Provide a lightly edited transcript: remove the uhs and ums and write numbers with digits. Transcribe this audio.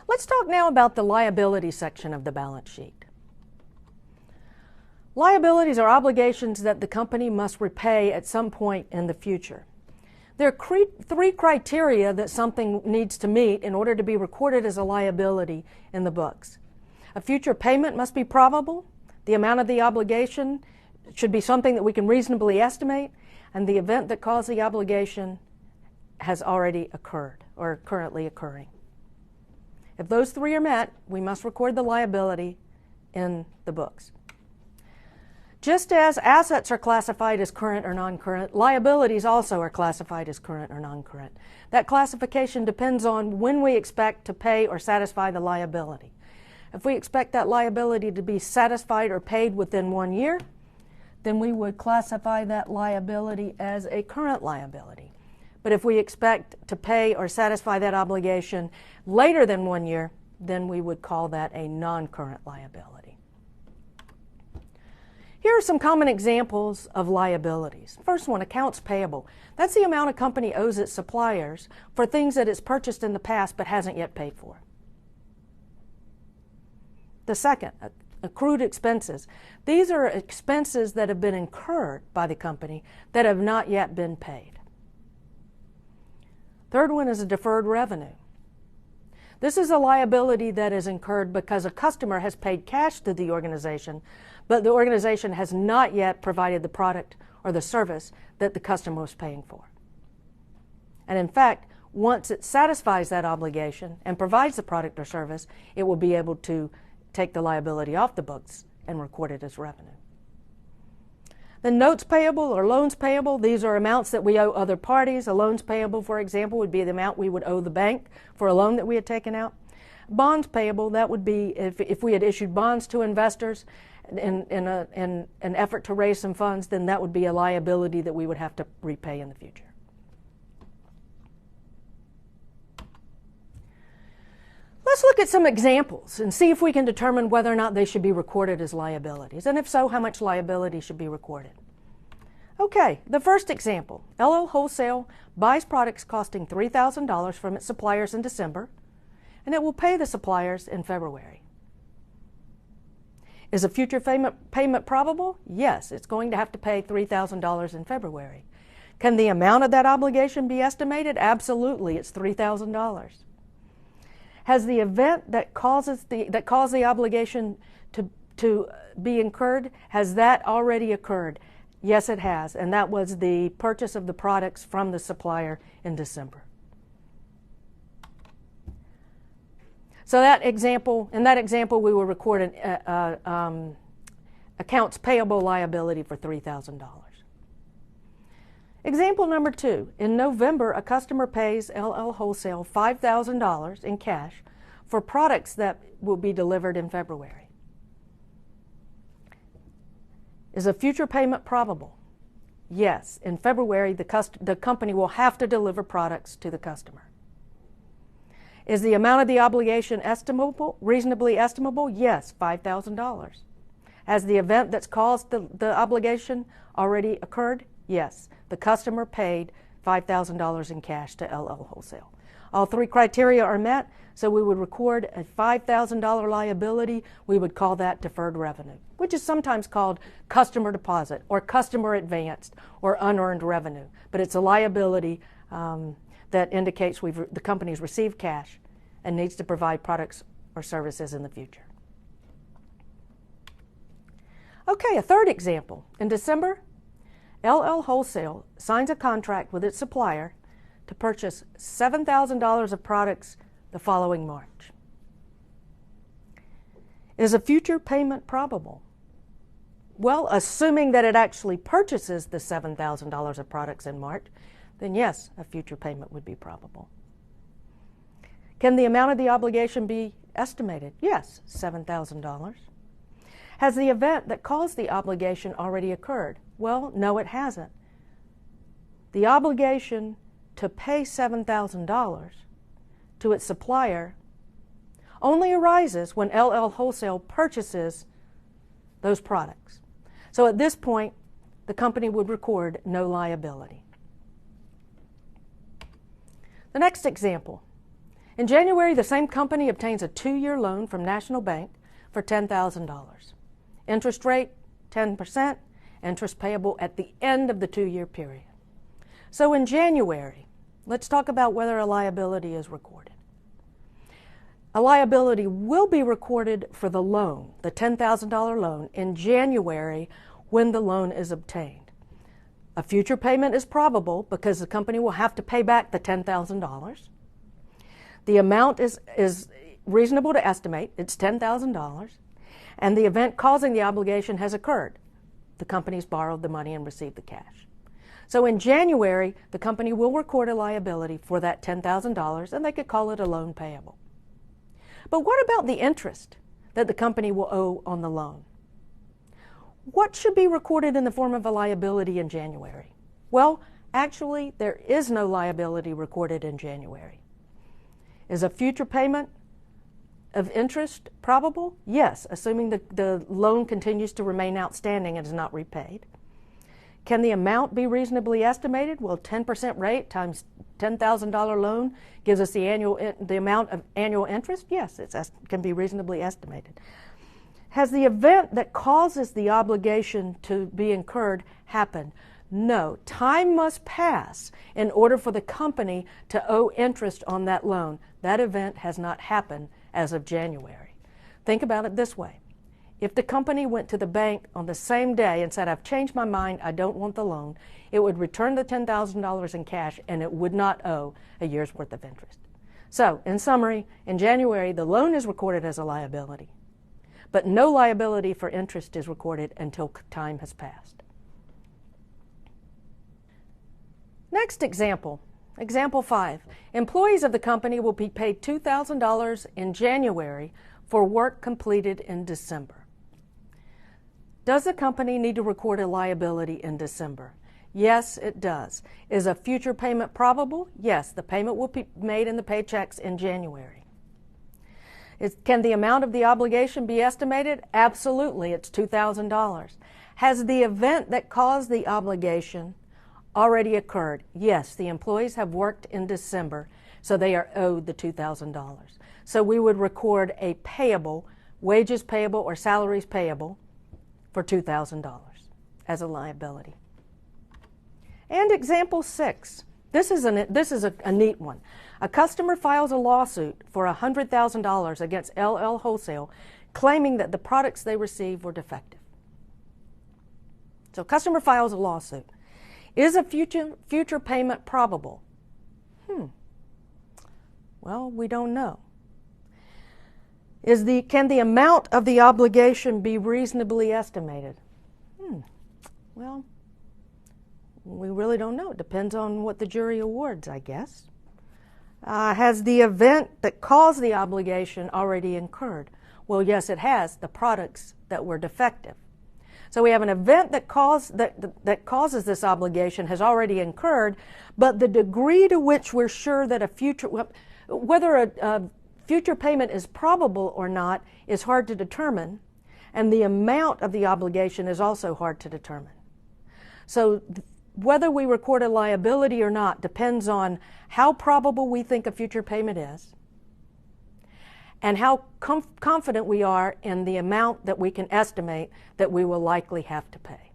Let's talk now about the liability section of the balance sheet. Liabilities are obligations that the company must repay at some point in the future. There are three criteria that something needs to meet in order to be recorded as a liability in the books. A future payment must be probable, the amount of the obligation should be something that we can reasonably estimate, and the event that caused the obligation has already occurred or currently occurring. If those three are met, we must record the liability in the books. Just as assets are classified as current or non-current, liabilities also are classified as current or non-current. That classification depends on when we expect to pay or satisfy the liability. If we expect that liability to be satisfied or paid within 1 year, then we would classify that liability as a current liability. But if we expect to pay or satisfy that obligation later than 1 year, then we would call that a non-current liability. Here are some common examples of liabilities. First one, accounts payable. That's the amount a company owes its suppliers for things that it's purchased in the past but hasn't yet paid for. The second, accrued expenses. These are expenses that have been incurred by the company that have not yet been paid. Third one is a deferred revenue. This is a liability that is incurred because a customer has paid cash to the organization, but the organization has not yet provided the product or the service that the customer was paying for. And in fact, once it satisfies that obligation and provides the product or service, it will be able to take the liability off the books and record it as revenue. The notes payable or loans payable, these are amounts that we owe other parties. A loans payable, for example, would be the amount we would owe the bank for a loan that we had taken out. Bonds payable, that would be if we had issued bonds to investors in an effort to raise some funds, then that would be a liability that we would have to repay in the future. Let's look at some examples and see if we can determine whether or not they should be recorded as liabilities, and if so, how much liability should be recorded. Okay, the first example, LL Wholesale buys products costing $3,000 from its suppliers in December, and it will pay the suppliers in February. Is a future payment probable? Yes, it's going to have to pay $3,000 in February. Can the amount of that obligation be estimated? Absolutely, it's $3,000. Has the event that caused the obligation to be incurred, has that already occurred? Yes, it has, and that was the purchase of the products from the supplier in December. So in that example, we will record an accounts payable liability for $3,000. Example number 2. In November, a customer pays LL Wholesale $5,000 in cash for products that will be delivered in February. Is a future payment probable? Yes. In February, the company will have to deliver products to the customer. Is the amount of the obligation reasonably estimable? Yes, $5,000. Has the event that's caused the obligation already occurred? Yes. The customer paid $5,000 in cash to LL Wholesale. All three criteria are met, so we would record a $5,000 liability. We would call that deferred revenue, which is sometimes called customer deposit or customer advanced or unearned revenue. But it's a liability that indicates the company's received cash and needs to provide products or services in the future. Okay, a third example. In December, LL Wholesale signs a contract with its supplier to purchase $7,000 of products the following March. Is a future payment probable? Well, assuming that it actually purchases the $7,000 of products in March, then yes, a future payment would be probable. Can the amount of the obligation be estimated? Yes, $7,000. Has the event that caused the obligation already occurred? Well, no, it hasn't. The obligation to pay $7,000 to its supplier only arises when LL Wholesale purchases those products. So at this point, the company would record no liability. The next example. In January, the same company obtains a 2-year loan from National Bank for $10,000. Interest rate, 10%, interest payable at the end of the 2-year period. So in January, let's talk about whether a liability is recorded. A liability will be recorded for the loan, the $10,000 loan, in January when the loan is obtained. A future payment is probable because the company will have to pay back the $10,000. The amount is reasonable to estimate. It's $10,000. And the event causing the obligation has occurred. The company's borrowed the money and received the cash. So in January, the company will record a liability for that $10,000, and they could call it a loan payable. But what about the interest that the company will owe on the loan? What should be recorded in the form of a liability in January? Well, actually, there is no liability recorded in January. Is a future payment of interest probable? Yes, assuming the loan continues to remain outstanding and is not repaid. Can the amount be reasonably estimated? Well, 10% rate times $10,000 loan gives us the amount of annual interest? Yes, it can be reasonably estimated. Has the event that causes the obligation to be incurred happened? No. Time must pass in order for the company to owe interest on that loan. That event has not happened as of January. Think about it this way. If the company went to the bank on the same day and said, I've changed my mind, I don't want the loan, it would return the $10,000 in cash and it would not owe a year's worth of interest. So, in summary, in January, the loan is recorded as a liability, but no liability for interest is recorded until time has passed. Next example, example 5. Employees of the company will be paid $2,000 in January for work completed in December. Does the company need to record a liability in December? Yes, it does. Is a future payment probable? Yes, the payment will be made in the paychecks in January. Can the amount of the obligation be estimated? Absolutely, it's $2,000. Has the event that caused the obligation already occurred? Yes, the employees have worked in December, so they are owed the $2,000. So we would record a payable, wages payable or salaries payable for $2,000 as a liability. And example 6. This is a neat one. A customer files a lawsuit for $100,000 against LL Wholesale, claiming that the products they received were defective. So customer files a lawsuit. Is a future payment probable? Well, we don't know. Can the amount of the obligation be reasonably estimated? Well, we really don't know. It depends on what the jury awards, I guess. Has the event that caused the obligation already incurred? Well, yes, it has. The products that were defective. So we have an event that causes this obligation has already incurred, but the degree to which we're sure that whether a future payment is probable or not is hard to determine, and the amount of the obligation is also hard to determine. So whether we record a liability or not depends on how probable we think a future payment is, and how confident we are in the amount that we can estimate that we will likely have to pay.